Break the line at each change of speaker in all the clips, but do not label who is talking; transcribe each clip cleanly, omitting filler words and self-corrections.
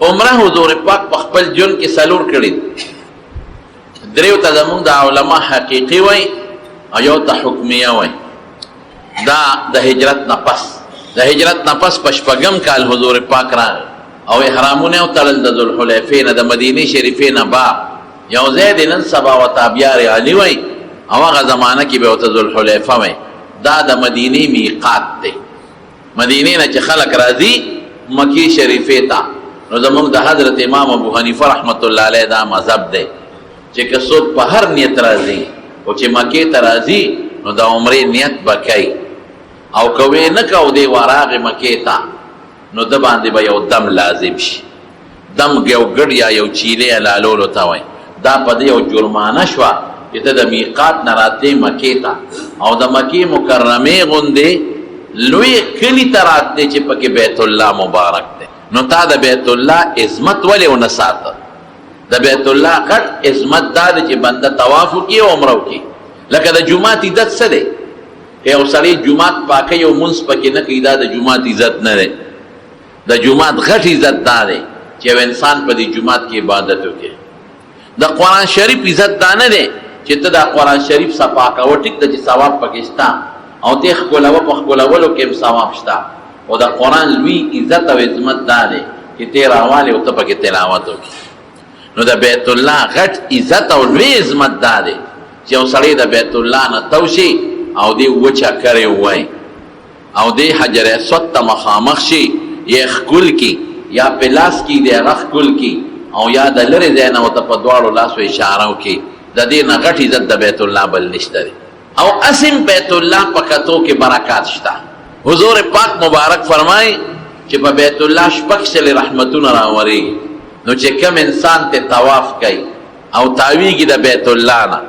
عمره حضور پاک په خپل ژوند کې څلور کړي دریو ته زمونږ د علما حقیقي وای او یو ته حکمیه وای دا د هجرت نه پس په شپږم کال حضور پاک راغی او احرامونه وتړل د ذوالحلیفې نه د مدینې شریفې نه با یو ځای دی نن سبا ورته ابیار علي وای او هغه زمانه کې به ورته ذوالحلیفه وای دا د مدینې میقات دی مدینې نه چې خلک راځي مکی شریفې ته نو زمونږ د حضرت امام ابو حنیفه رحمت الله علیه دا مذهب دی چې که څوک په هر نیت راځي او چې مکې ته راځي نو د عمرې نیت به کوي او کوي نه کو دی وراغې مکې ته نو د باندې به یو دم لازم شي دم یو ګډ یا یو چیلې حلالولو ته وایي دا په دې یو جرمانه شوه چې ته د میقات نه راتلې مکې ته او د مکې مکرمې غوندې لوی کلي ته راتلې چې پکې بیت الله مبارک دی نو تا د بیت الله عظمت ولې ونه ساته د بیت الله غټ عظمت دا دی چې بنده طواف وکړي او عمره وکړي لکه د جومات عزت څه دی که یو سړی جومات پاکوي او مونځ پکې نه کوي دا د جومات عزت نه دی د جومات غټ عزت دا دی چې یو انسان په دې جومات کې عبادت وکړي د قرآن شریف عزت دا نه دی چې ته دا قرآن شریف صفا کوه ټیک ده چې ثواب پکې شته او ته ښکلوه په ښکلولو کې هم ثواب شته او د قرآن لوی عزت او عظمت دا دی چې ته راوالې او ته پکې تلاوت وکړي نو د بیت الله غټ عزت او لوی عظمت دا دی چې یو سړی د بیت الله نه تو شي او دې وچه کرې ووایي او دې حجر اسود ته مخامخ شي یا ښکل کي یا په لاس کې دې هغه ښکل کي او یا د لرې ځای نه ورته په دواړو لاسو اشاره وکړي د دې نه غټ عزت د بیت الله بل نشته دی او اسم بیت الله په کتو کې برکات شته حضور پاک مبارک فرمایي چې په بیت الله شپږ سلې رحمتونه راورېږي نو چې کم انسان ته طواف کوي او تاویږي د بیت الله نه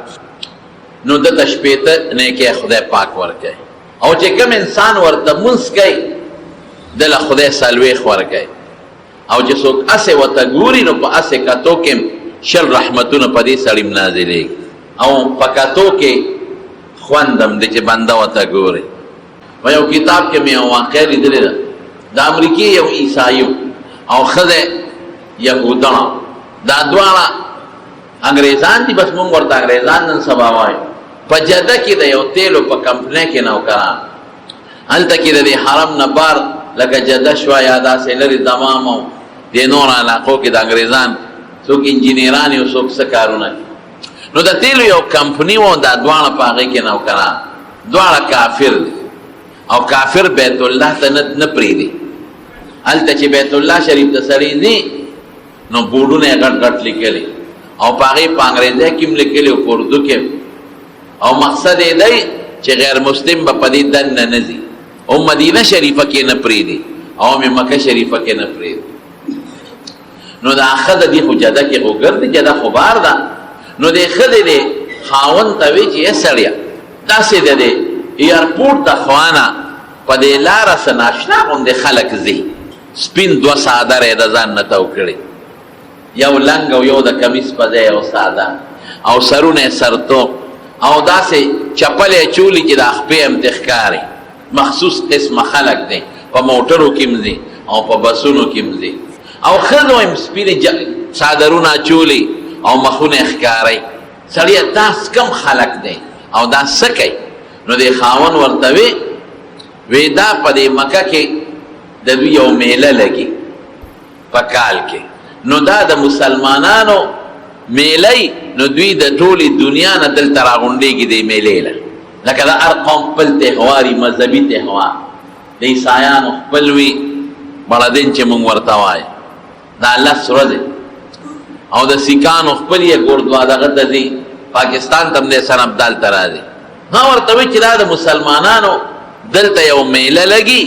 نو دته شپېته نیکۍ خدای پاک ورکوي او چې کم انسان ورته مونځ کوي دله خدای څلوېښت ورکوي او چې څوک اسې ورته ګوري نو په اسې کتو کې شل رحمتونه په دې سړي نازلېږي او په کتو کې خوند هم دی چې بنده ورته ګوري په یو کتاب کې مې یو واقعه لیدلې ده د امریکې یو عیسایي او ښځه یهودانه دا دواړه انګریزان دي بس مونږ ورته انګریزان نن سبا وایو په جده کې د یو تیلو په کمپنۍ کې نوکران هلته کې د دې حرم نه بار لکه جده شوه یا داسې لرې دمام او دې نور علاقو کې د انګریزان څوک انجینران یو څوک څه کارونه نو د تیلو یو کمپنۍ و دا دواړه په هغې کې نوکران دواړه کافر دي او کافر بیت الله ته نه پرېږدي هلته چې بیت الله شریف ته سړی ځي نو بورډونه یې غټ غټ لیکلي او په هغې په انګریزۍ کې هم لیکلي او په اردو کې او مقصد یې دی چې غیر مسلم به په دې دننه نه ځي او مدینه شریفه کې نه پرېږدي او مې مکه شریفه کې نه پرېږدي نو دا ښځه دې خو جده کې خو ګرځي جده خو بار ده نو دې ښځې دې خاوند ته وایي چې ای سړیه داسې د دې ایرپورټ د خوا نه په دې لاره څه ناشنا غوندې خلک ځي سپین دوه څادره یې د ځان نه تو کړي یو لنګ او یو د کمیس په ځای یو ساده او سرونه یې سرتوب او داسې چپل یې چولي چې د خپې هم ترې ښکاري مخصوص قسمه خلک دی په موټرو کې هم ځي او په بسونو کې هم ځي او ښځو هم سپینې څادرونه اچولي او مخونه یې ښکاري سړیه دا کم خلک دی او دا څه کوي نو دې خاوند ورته وی دا په دې مکه کې د دوی یو میله لګي په کال کې نو دا د مسلمانانو میلې نو دوی د ټولې دنیا نه دلته راغونډېږي دې میلې له لکه د هر قوم خپل تهوار وي مذهبي تهوار د عیسایانو خپل وي بړدین چې مونږ ورته وایو دا لس ورځې او د سیکانو خپل یې ګوردوا دغه ته ځي پاکستان ته هم دی سن ابدال ته راځي ها ورته وایي چې دا د مسلمانانو دلته یو میله لګي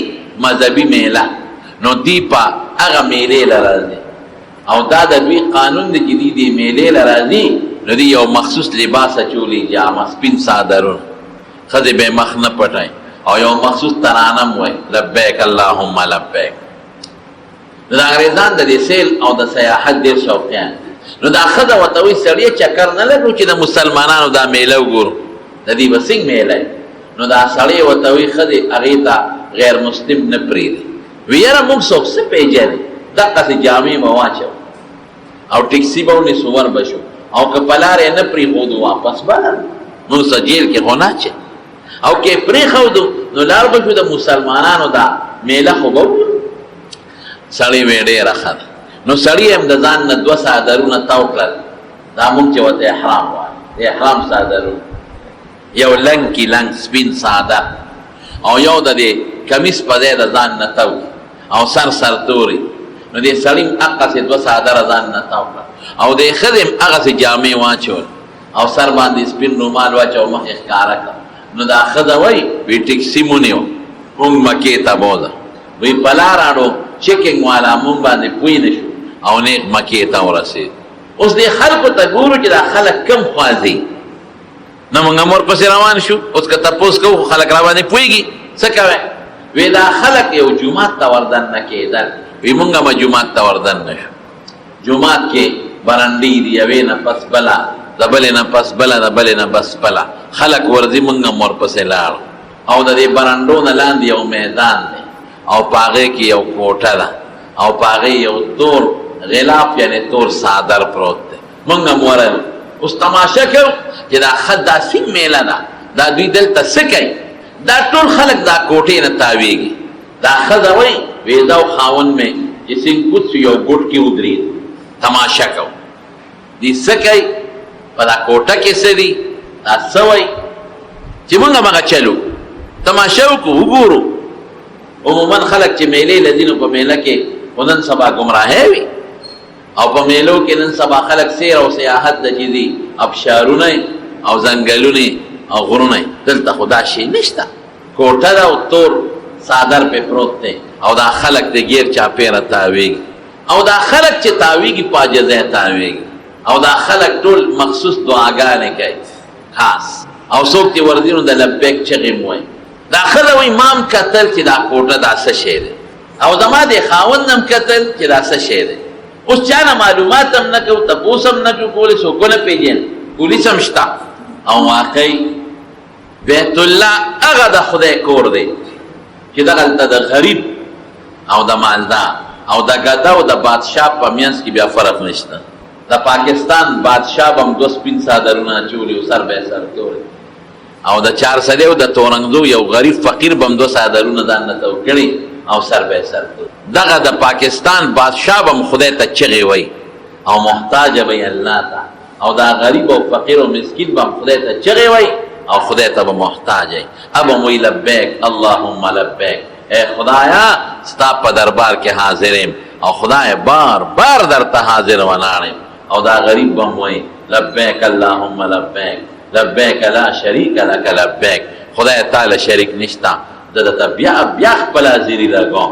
مذهبي میله نو دی په هغه میلې له راځي او دا د دوی قانون دی چې دی دې میلې له راځي نو دی یو مخصوص لباس اچولي جامه سپین څادرونه ښځې به مخ نه پټوي او یو مخصوص ترانم وایي لبیک اللهم لبیک نو د انګریزان د دې سیل او د سیاحت ډېر شوقیان نو دا ښځه ورته وایي سړیه چکر نه لګو چې د مسلمانانو دا میله وګورو د دې به څنګه میله نو دا سړی ورته وایي ښځې هغې ته غیر مسلم نه پرېږدي وی یاره موږ څوک څه پېژنې دقه جامې به واچو او ټیکسي به ونیسو ور به شو او که په لارې نه پرېښودو واپس به نو څه جیل کې خو نه اچوي او که یې پرېښودو نو لاړ به شو د مسلمانانو دا میله خو به سړی وی ډېره ښه ده نو سړي هم د ځان نه 2 څادرونه تاو کړل دا مونږ چې ورته احرام وایي د احرام څادرونه یو لنګ لنګ سپین څادر او یو د دې کمیس په ځای د ځان نه تاو او سر توري نو دې سړي هم هغسې 2 څادره ځان نه تاو کړل او دې ښځې هم هغسې جامې واچول او سر باندې سپین رومال واچو مخ یې ښکاره کړ نو دا ښځه وایي وی ټیکسي مو نیو مونږ مکې ته بوځه وی په لار اړو چیکنګ والا مونږ باندې پوه نه شو او نیغ مکې ته ورسېد اوس دې خلکو ته ګورو چې دا خلک کم خوا ځي نه مونږ هم ورپسې روان شو اوس که تپوس کوو خلک را باندې پوهېږي څه کوی وی دا خلک یو جومات ته وردن نه کېدل وی مونږ هم جومات ته وردن نه شو جومات کې برنډې دي یوې نه پس بله د بلې نه پس بله د بلې نه بس بله خلک ورځي مونږ هم ورپسې لاړو او د دې برنډو نه لاندې یو میدان دی او په هغې کې یو کوټه ده او په هغې یو تور غلاف یعنې تور څادر پروت دی مونږ هم ورغلو اوس تماشه کوو چې دا ښه داسې میله ده دا دوی دلته څه کوي دا ټول خلک دا کوټې نه تاویږي دا ښځه وایي وی دا خاوند مې چې سینګ کوڅ یو ګوټ کې ودرېد تماشه کوو دوی څه کوي په دا کوټه کې څه دي دا څه وایي چې مونږ هم هغه چلو تماشه وکړو وګورو عموما خلک چې میلې لذي نو په میله کې خو نن سبا ګمراهی وي او په میلو کې نن سبا خلک سیر او سیاحت د چې دي ابشارونه او ځنګلونه او غرونه دلته خو دا شی نشته کوټه ده او تور څادر پې پروت دی او دا خلک د ګیر چاپېره تاویږي او دا خلک چې تاویږي په عاجزۍ تاویږي او دا خلک ټول مخصوص دعاګانې کوي خاص او څوک چې ورځي نو د لبیک چغې م وایي دا ښځه وایي ما هم کتل چې دا کوټه دا څه شی دی او زما د خاوند هم کتل چې دا څه شی دی اوس چا نه معلومات هم نه کوو تپوس هم نه کوو کولی څوک ونه پېژني پولیس هم شته او واقعي بیت الله هغه د خدای کور دی چې دغلته د غریب او د مالدار او د ګدا او د بادشاه په منځ کې بیا فرق نشته د پاکستان بادشاه به هم 2 سپین څادرونه اچولي او سر به یې سر توري او د 400 او د تورنګزو یو غریب فقیر به هم 2 څادرونه ځان نه تو کړي او سر به یې سر توري دغه د پاکستان بادشاه به هم خدای ته چغې وایي او محتاج به یې الله ته او دا غریب او فقیر او مسکین به هم خدای ته چغې وایي او خدای ته به محتاج وي اب هم وایي لبیک اللهم لبیک اے خدایا ستا په دربار کې حاضر یم او خدای بار بار درته حاضر ولاړ یم او دا غریب به هم وایي لبیک اللهم لبیک لبیک لا شریک لک لبیک خدای تعالی شریک نشتا دته بیا خپل حاضري لګوم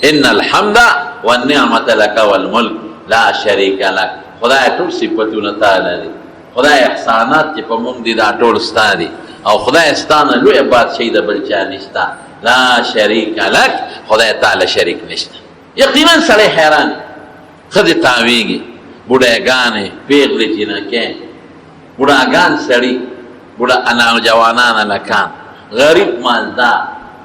ان الحمد والنعمت لك والملك لا شریک لک خدای ټول صفتونه تعالی دي خدای احسانات چې په موږ دي دا ټول ستا دي او خدای ستانه لوی بادشاهي د بل چا نشته لا شریک لک خدای تعالی شریک نشته یقینا سړی حیران ښځې تاویږي بوډاګانې پیغلې جینکې بوډاګان سړي بوډا نوجوانان هلکان غریب مالدار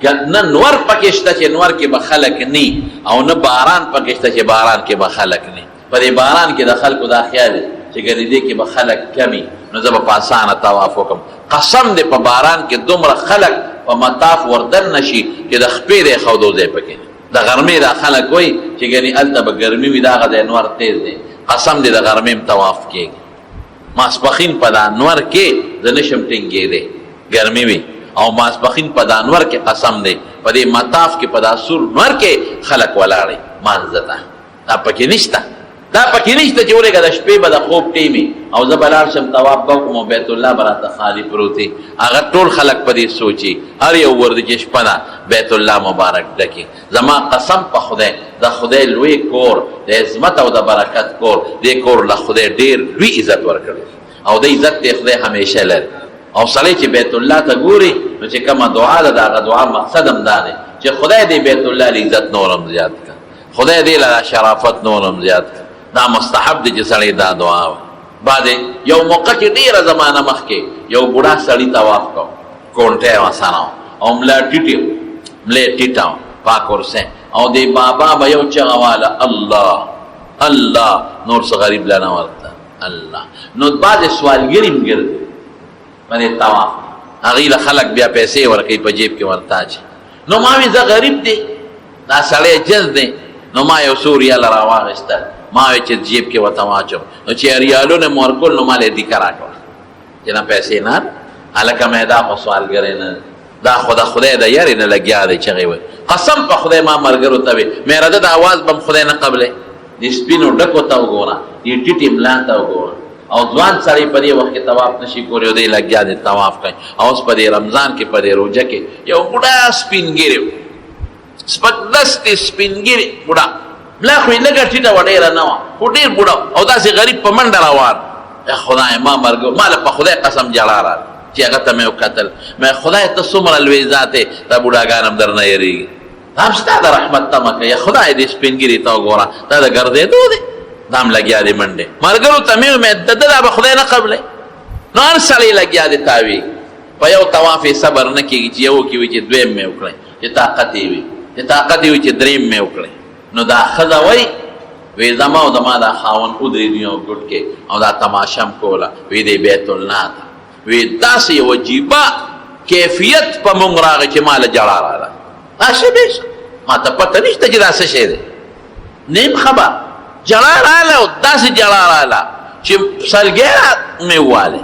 نه نور پکې شته چې نور کې به خلک نی او نه باران پکې شته چې باران کې به خلک نی په دې باران کې د خلکو دا خیال دی چې ګنې دې کې به خلک کمی نو زه به په اسانه طواف وکړم قسم دې په باران کې دومره خلک په مطاف وردن نشي چې د خپې دی ښودو ځای پکې د غرمې دا خلک وایي چې ګنې هلته به ګرمي وي دغه دی نور تیز دی قسم دې د غرمې هم طواف کېږي ماسپخین په دا انور کې زه نشم ټینګېدی ګرمي وي او ماسپخین په دا انور کې قسم دی په دې مطاف کې په دا سور نور کې خلک ولاړې مانځه ته دا پکې نشته دا پکې نشته چې ورېږه د شپې به د خوب ټیمې او زه به لاړ شم طواف به وکړم او بیت الله به راته خالي پروت وي هغه ټول خلک په دې سوچي هر یو ورځ چې شپه ده بیت الله مبارک ډکي زما قسم په خدای د خدای لوی کور د عظمت او د برکت کور دې کور له خدای ډېر لوی عزت ورکړی او د عزت دې خدای همیشه لري او سړی چې بیت الله ته ګوري نو چې کومه دعا ده د هغه دعا مقصد هم دا دی چې خدای دې بیت الله له عزت نور هم زیات کړه خدای دې له شرافت نور هم زیات کړه دا مستحب دی چې سړی دا دعا وایي بعد یو موقع کې ډېره زمانه مخکې یو بوډا سړي طواف کو کونټۍ یې وسانه او ملا ټیټې ملا ټیټه پاک ورسې او دی بابا به یو چغه والا الله الله، نور څه غریب لا نه ورته الله. نو بعد سوالګریم ګرځي باندې طواف، هغې له خلک بیا پیسې ورکوي په جیب کې ورته اچي. نو ما وی زه غریب دی، دا سړی جز دی. نو ما یو څو ریاله راواخېستل، ما وی چې جیب کې ورته واچوم. نو چې ریالونه مې ورکول نو ما له یې دیکه راکړه چې نه پیسې نه هلکه مې دا خو سوالګری نه دا خو د خدای د یارې نه لګیا دی. چغې وایي قسم په خدای ما ملګرو ته وې مې رده د اواز به م خدای نه قبلې. د سپینو ډکو ته وګوره، دې ټیټې ملا ته وګوره. او ځوان سړی په دې وخت کې طواف نشي کولی او دی لګیا دی طواف کوي. او اوس په دې رمضان کې په دې روژه کې یو بوډا سپینګیری و، سپکدستې سپینګیری بوډا، ملا خو یې لږه ټیټه وه ډېره نه وه خو ډېر بوډا او داسې غریب په منډه روان. خدای ما ملګرو ما له په خدای قسم ژړا راغله چې هغه ته مې وکتل. مې خدای ته څومره لوی ذات یې، دا بوډاګان هم در نه یېرېږي. دا هم ستا د رحمت تمه کوي. خدای دې سپینګیري ته وګوره، دا د ګرځېدو دی، دا هم لګیا دی منډې. ملګرو ته مې وویل د ده دا به خدای نه قبلوي. نو هر سړی لګیا دی تاویږي. په یو طواف یې صبر نه کېږي چې یو کې وي چې دویم مې وکړی، چې طاقت یې وي، چې طاقت یې وي چې دریم مې وکړی. نو دا ښځه وایي وی زما او زما دا خاوند ودرېدو یو ګوټ کې او دا تماشه م کوله. وی دی بیت الله ته وی داسې یو عجیبه کیفیت په مونږ راغی چې ما له جړا راغله. دا شی بېشه ما ته پته نشته چې دا څه شی دی، نیم خبر جړا راغله او داسې جړا راغله چې سلګۍ مې ووالی.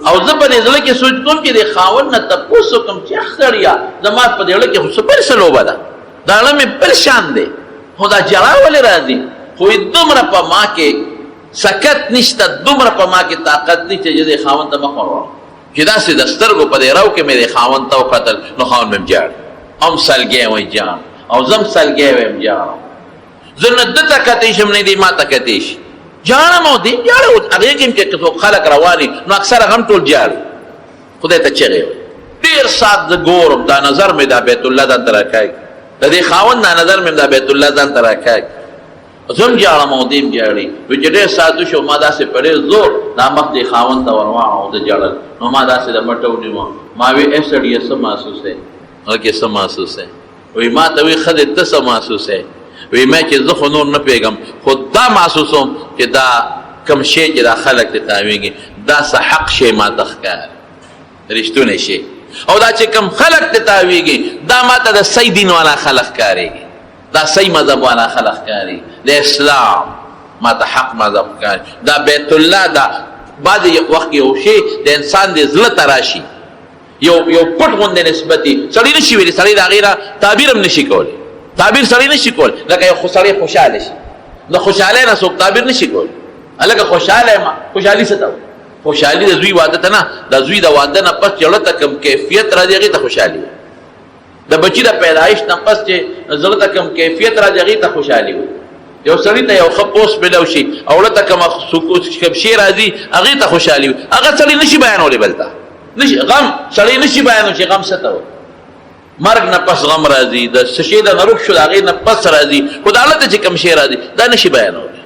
او زه په دې زړه کې سوچ کوم چې د خاوند نه تپوس وکړم چې سړیا زما په دې زړه کې خو څه بل څه لوبه ده، دا زړه مې بل شان دی، خو دا جړا ولې راځي؟ خو دومره په ما کې سکت نشته، دومره په ما کې طاقت نشته چې د خاوند ته مخ ور چې داسې د سترګو په دې رو کې مې د خاوند ته وکتل. نو خاوند مې م جاړ، هم سلګۍ وایي جان او زم سلګۍ وایم جاړم. زه نه ده ته کتی شم نه دی ما ته کتی شي، جاړم او دی جاړه. هغې کې م چې خلک رواني نو اکثره هم ټول جاړي. خدای ته چغې وایي. ډېر ساعت زه ګورم، دا نظر مې دا بیت الله ځان ته راکاږي، د دې خاوند دا نظر مې دا بیت الله ځان ته راکاږي. زم جاړم او دیم جاړي. وی چې ډېر ساعت وشو ما داسې په ډېر زور دا مخ دې خاوند ته ورواړم او د جاړل. نو ما داسې د مټه ونیوم. ما وی ای سړیه څه محسوس دی؟ هغې څه محسوس دی؟ وی ما ته وی ښه دی ته څه محسوس دی؟ وی ما چې زه خو نور نه پوهېږم خو دا محسوسوم چې دا کوم شی چې دا خلک ته تاویږي دا څه حق شی ما ته ښکاري، رښتونی شی. او دا چې کوم خلک ته تاویږي دا ما ته د صحیح دین والا خلک ښکارېږي، دا صحیح مذهب والا خلق کاری، د اسلام ما ته حق مذهب کاری. دا بیت الله دا بعد وخت یو شی د انسان د زړه ته راشي، یو پټ غوندې نسبتي سړی نشي ویلی، سړی د هغې نه تعبیر هم نشي کولی، تعبیر سړی نشي کولی. لکه یو سړی خوشحاله شي، د خوشحالۍ نه څوک تعبیر نشي کولی. هلکه خوشحاله یم، خوشحالي څه ته وایي؟ خوشحالي د زوی واده ته نه، د زوی د واده نه پس چې زړه ته کوم کیفیت راځي هغې ته خوشحالي وایي. د بچی د پیدایش نه پس چې زړه ته کوم کیفیت راځي هغې ته خوشحالي وایي. یو سړي ته یو ښه پوست میلاو شي او زړه ته کوم شی راځي هغې ته خوشحالي وایي. هغه سړي نشي بیانولی بل ته، غم سړی نشي بیانولی چې غم څه ته وایي. مرګ نه پس غم راځي، د څه شي د نه روک شو د هغې نه پس راځي، خو د هغه ته چې کوم شی راځي دا نشي بیانولی.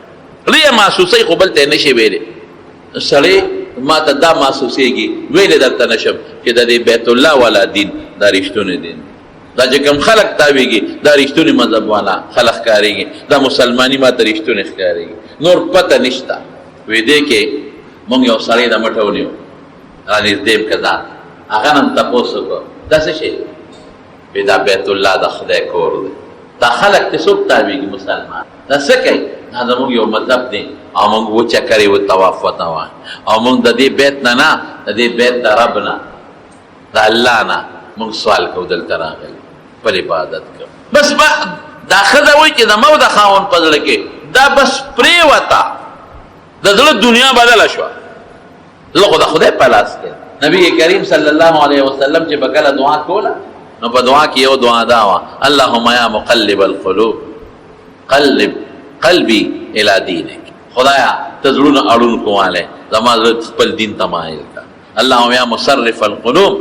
لویه محسوسۍ خو بل ته یې نشي ویلی. سړی ما ته دا محسوسېږي ویلی درته نشم چې د دې بیت الله والا دین دا رښتونی دین، دا چې کوم خلق تاویږي دا رښتونی مذهب والا خلق ښکارېږي، دا مسلماني ما ته رښتونی ښکارېږي، نور پته نشته. وی دې کې مونږ یو سړی د مټه ونیو رانږدې م که ځان، هغه نه م تپوس وکړو دا څه شی؟ وی دا بیت الله د خدای کور دی. دا خلق ته څوک تاویږي؟ مسلمان. دا څه کوي؟ دا زموږ یو مذهب دی او مونږ وچکر یې طواف وته وایو او مونږ د دې بیت نه نه، د دې بیت د رب نه، د الله نه مونږ سوال کوو دلته راغلي پر عبادت کوو. بس دا ښځه وایي چې زما او د خاوند په زړه کې دا بس پرېوته، د زړه دنیا بدله شوه، زړه خو د خدای په لاس کې. نبي کریم صلی الله علیه وسلم چې به کله دعا کوله نو په دعا کې یو دعا دا وه: اللهم یا مقلب القلوب قلب قلبي الى دینک. خدایا ته زړونه اړونکو والی زما زړه خپل دین ته مایل کړه. اللهم یا مصرف القلوب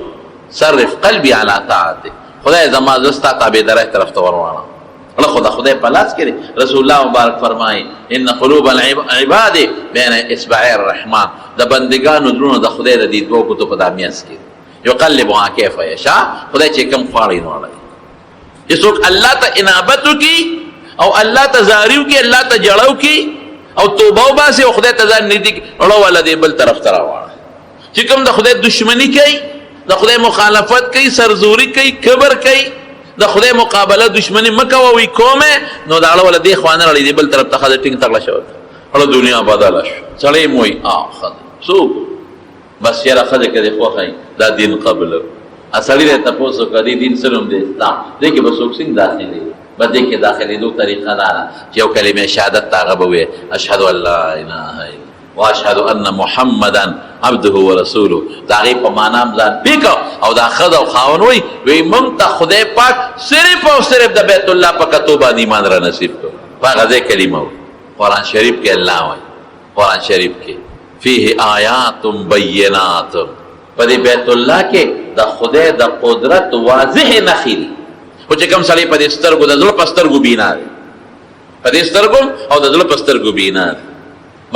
صرف قلبي على طاعتک. خدای زما زړه ستا تابعدارۍ طرف ته ورواړه. خدا خدای په لاس کې دی. رسول الله مبارک فرمایي: ان قلوب العباد بین اصبعي الرحمن. د بندګانو زړونه د خدای د دې دوو ګوتو په دامیاس کې یقلبها کیف یشاء. خدای چې کوم خواړي نو اړوي. چې څوک الله ته انابت وکړي او الله ته زاری وکړي، الله ته جړه وکړي او توبه وباسي او خدای ته ځان نږدې کړي، اړه والا دې بل طرف ته راواړه. چې کوم د خدای دشمني کوي، د خدای مخالفت کوي، سرزوري کوي، کبر کوي، د خدای مقابله دشمنی مکوه وی کومه، نو دا اړه ول دې خوانه لري دې بل طرف ته خدای ټینګ تکړه شو، اړه دنیا بدل شو. سړی موي خدای سو بس یاره خدای کړي خو خای دا دین قبل اصلي ته تاسو کدي دین سلام دې اسلام دې کې بس وکسین داخلي بده کې داخلي دوه طریقه ده چې یو کلمه شهادت تاغبوي اشهد ان لا اله الا واشهد ان محمدا عبده ورسوله، دا غي په معنا ځان پیکو او دا خد او خاون وي مونږ ته خدای پاک صرف او صرف د بیت الله په کتو باندې ایمان را نصیب کړو. هغه ځای کلمه قرآن شریف کې الله وایي، قرآن شریف کې فيه آیات بینات، په دې بیت الله کې د خدای د قدرت واضح نښې دي. خو چې کوم سړی په دې سترګو د زړه په سترګو بینا دی، په دې سترګو او د زړه په سترګو بینا دی.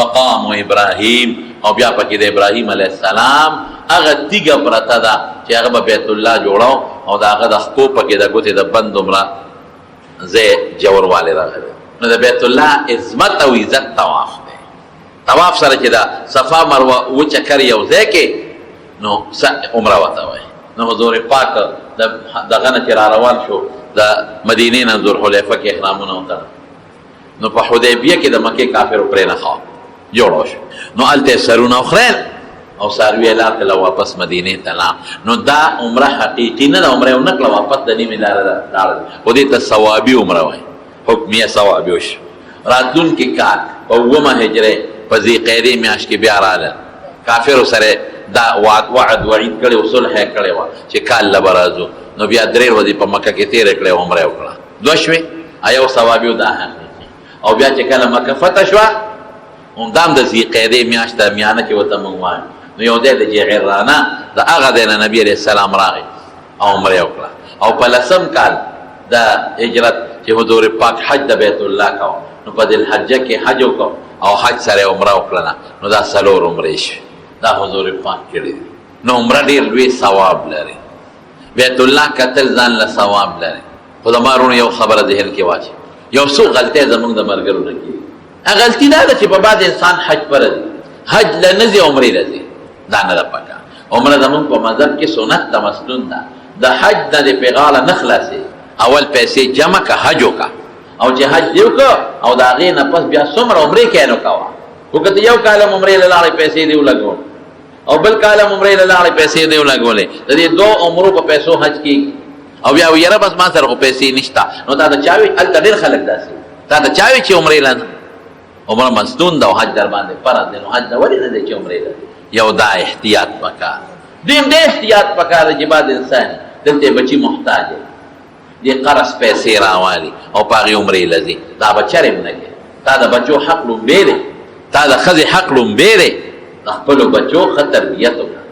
مقام ابراهیم او بیا پکې د ابراهیم علیه السلام هغه تیږه پرته ده چې هغه به بیت الله جوړاو او د هغه د خپو پکې د ګوتې د بند عمره ځای جوړوالی راغلی. نو د بیت الله عظمت او عزت طواف دی. طواف سره چې د صفا مروه اووه چکر یو ځای کې نو عمره ورته وایي. نو حضور پاک دغه نه چې را روان شو د مدینې نه ذوالحلیفه کې احرامونه وتړل، نو په حدیبیه کې د مکې کافرو پرې نه خوا جوړ شو، نو هلته سرونه وخریل او څاروي یې لار کړله واپس مدینې ته لاړ. نو دا عمره حقیقي نه ده، عمره یې ونه کړله واپس د نیمې لاره لاړل، خو دې ته ثوابي عمره وایي، حکمیه ثوابي وشو. راتلونکي کال په اوومه هجرې په ذیقعدې میاشت کې بیا راغلل، کافرو سره دا وعد وعید کړی و، صلح یې کړې وه چې کال له به راځو. نو بیا 3 ورځې په مکه کې تېرې کړې، عمره یې وکړه، 2 شوې یو ثوابي و دا حقیقي. او بیا چې کله مکه فتح شوه همدام د ذیقعدې میاشت د میانه کې ورته موږ وایو، نو یو دی د جعرانه د هغه دی نه نبي علیه السلام راغی او عمره یې وکړه. او په 10م کال د هجرت چې حضور پاک حج د بیت الله کوه، نو په ذوالحجه کې حج وکړو او حج سره عمره وکړله، نو دا 4 عمرې شوې، دا حضور پاک کړي دي. نو عمره ډېر لوی ثواب لري، بیت الله کتل ځان له ثواب لري. خو د مارونو یو خبره ذهن کې واچي، یو څو غلطۍ زمونږ د ملګرو نه کېږي. هغه غلطي دا ده چې په بعد انسان حج فرض دي، حج له نه ځي عمرې له ځي، دا نه ده پکار. عمره زمونږ په مذهب کې سنت ده، مسنون ده. د حج نه دې په غاړه نه خلاصې، اول پیسې جمع که حج وکړه، او چې حج دې وکړه او د هغې نه پس بیا څومره عمرې کوې نو کوه. خو که ته یو کالم عمرې له لاړې پیسې دې ولګول او بل کالم عمرې له لاړې پیسې دې ولګولې، د دې 2 عمرو په پیسو حج کېږي. او بیا یاره بس ما سره خو پیسې نشته، نو دا د چا وي؟ هلته ډېر خلک داسې دا د چا وي چې عمرې له عمره مسنون ده او حج در باندې فرض دی، نو حج ده ولې نه دی چې عمرې له یو دا احتیاط پکار. دویم دې احتیاط پکار دی چې بعد انسان دلته بچي محتاج دی، دې قرض پیسې راوالي او په هغې عمرې له ځي، دا به چرې هم نه کوي. تا د بچو حق لومبې دی، تا د ښځې حق لومبې دی، د خپلو بچو ښه تربیت وکړه،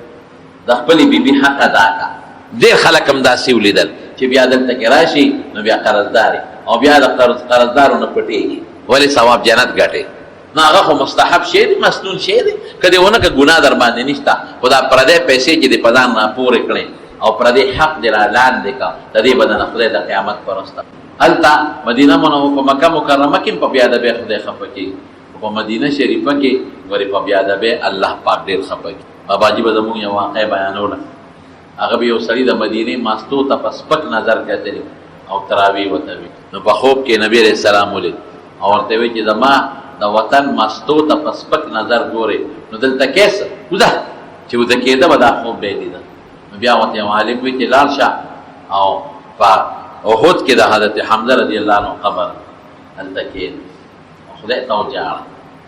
د خپلې بیبي حق ادا کړه. ډېر خلک هم داسې ولیدل چې بیا دلته کې راشي نو بیا قرضداري او بیا د قرضدارو نه پټېږي، ولې ثواب جنت ګټې. نو هغه خو مستحب شی دی، مسنون شی دی، که دې ونه که ګناه در باندې نشته. خو دا پردی پیسې چې دې په ځان راپورې کړې او پردی حق دې را لاندې کړه، د دې به نه خدای د قیامت پر ورځ هلته مدینه منوره په مکه مکرمه کې په بیادبۍ خدای خفه کېږي، په مدینه شریفه کې ورې په بیادبۍ الله پاک ډېر خفه کېږي. باباجي به زموږ یو واقعه بیانوله، هغه به یو سړي د مدینې ماستو ته په سپک نظر کتلي او تراویح ورته وي. نو په خوب کې نبي علیه السلام ولید او ورته وایي چې زما د وطن ماستو ته په سپک نظر ګورې، نو دلته کیسه وځه چې وځه کېده به دا خوب به یې لیده. نو بیا ورته یو عالم وایي چې لاړ شه او په احد کې د حضرت حمزه رضی الله عنه قبر هلته کښېنه، خدای ته وجاړه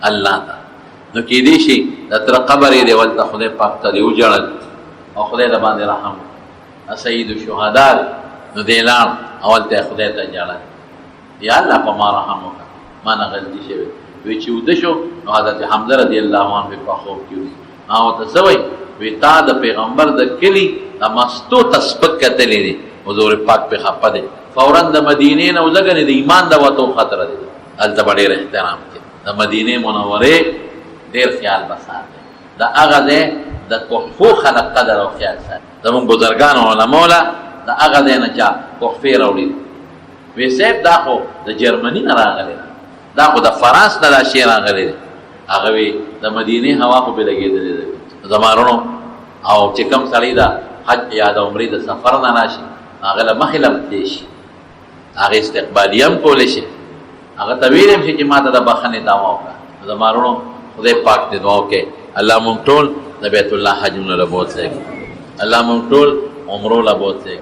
الله ته. نو کېدی شي د تره قبر یې دی ولته خدای پاک ته دې وجړل او خدای د باندې رحم سید الشهدا، نو دی لاړ او هلته خدای ته جاړل، یا الله په ما رحم وکړه، ما نه غلطي شوې. وی چې وده شو نو حضرت حمزه رضی الله عنه په خوب کې وي، ما ورته څه وایي؟ وی تا د پیغمبر د کلي د مستو ته سپک کتلی دی، حضور پاک پې خفه دی، فورا د مدینې نه وځګنې د ایمان د وتو خطره دی. هلته به ډېر احترام کوي، د مدینې منورې ډېر خیال به ساتي، د هغه ځای د تحفو خلق قدر او خیال ساتي. زمونږ بزرګانو علماو له د هغه ځای نه چا تحفې راوړي، وی صاحب دا خو د جرمني نه راغلی دا خو د فرانس نه دا شی راغلی دی هغه وی د مدینې هوا خو به لګېدلې ده زمارونو او چې کوم سړی دا حج یا د عمرې د سفر نه راشي هغه له مخې له تللی شي هغه استقبالي هم کولی شي هغه ته ویلی هم شي چې ما ته د بخښنې دعوه وکړه زمارونو خدای پاک دې دعا وکړي الله مونږ ټول د بیت الله حجونه له بوتلی الله مونږ ټول عمرو له بوتلی